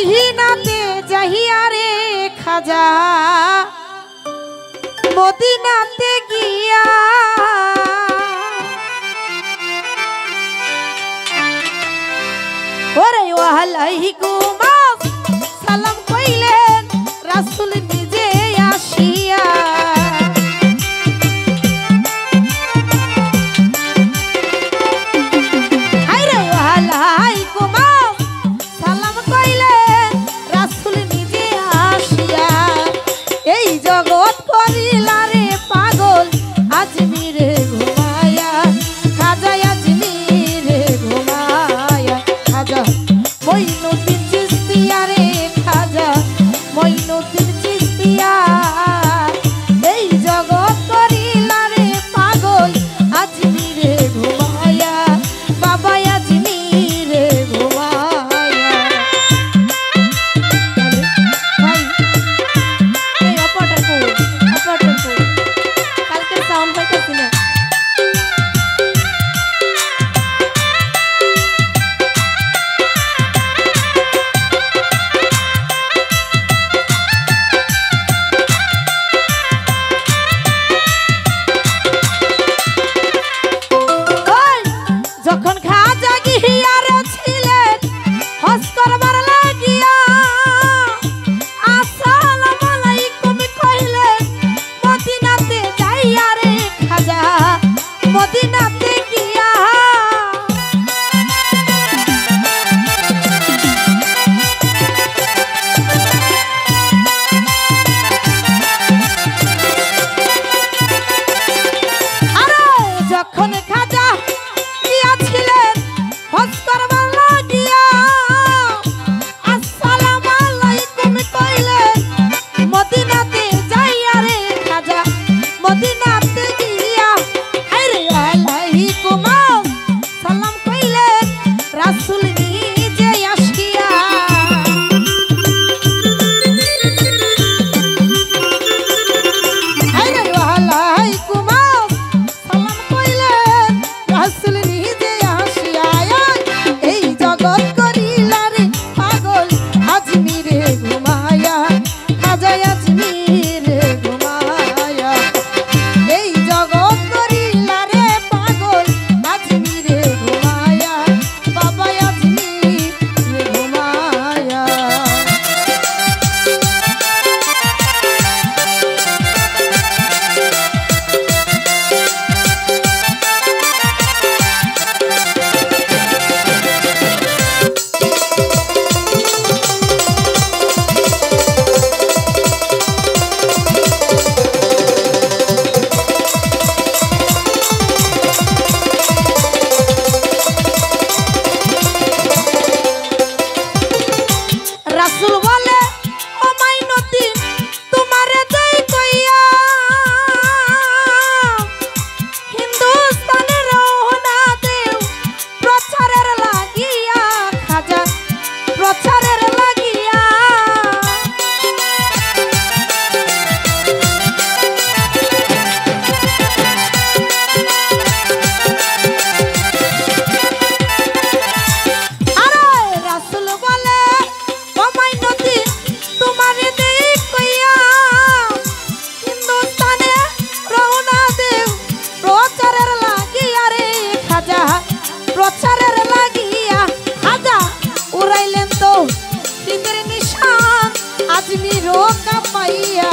মদিনাতে যাইয়া রে খাজা মদিনাতে গিয়া ওরে ওয়ালাইকুম সালাম কইলেন রাসূল নিজে আসিয়া হায়রে ওয়ালাইকুম সালাম কইলেন রাসূল নিজে আসিয়া এই জগৎ করিলা রে পাগল আজমিরে ঘুমায়া খাজা আজমিরে ঘুমায়া খাজা মঈনুদ্দিন চিশতিয়া রে খাজা মঈনুদ্দিন চিশতিয়া এই জগৎ করিলা রে পাগল আজমিরে ঘুমায়া বাবা আজমিরে ঘুমায়া ভাই এই অপারটার কালকে সাউন্ড পাইতেছি না যখন খাজা গিয়ারে ছিলেন হজ করবার লাগিয়া আসসালামু আলাইকুম কইলেন মদিনাতে যাইয়া রে খাজা মদিনাতে গিয়া আরে যখন খাজা গিয়াছিলেন হজ করবার লাগিয়া আসসালামু আলাইকুম কইলেন মদিনাতে যাইয়া রে খাজা মদিনাতে গিয়া আরে আলাইকুম সালাম কইলেন রাসূল নিজে আসিয়া আরে আলাইকুম সালাম কইলেন রাসূল নিজে আসিয়া এই জগৎ করিলা রে পাগল আজমিরে ঘুমায়া খাজা আজমিরে ঘুমায়া এই জগৎ করিলা রে পাগল আজমিরে ঘুমায়া বাবা আজমিরে ঘুমায়া রাসূল বলে ও মাইনুদ্দিন তোমারে দেই কইয়া হিন্দুস্তানে রওনা দেও প্রচারের লাগিয়া খাজা প্রচারের লাগিয়া আরে রাসূল বলে ও মাইনুদ্দিন তোমারে দেই কইয়া হিন্দুস্তানে রওনা দেও প্রচারের লাগিয়া রে খাজা প্রচারের লাগিয়া খাজা উড়াইলেন তো তীরের নিশান আজমিরও কাঁপাইয়া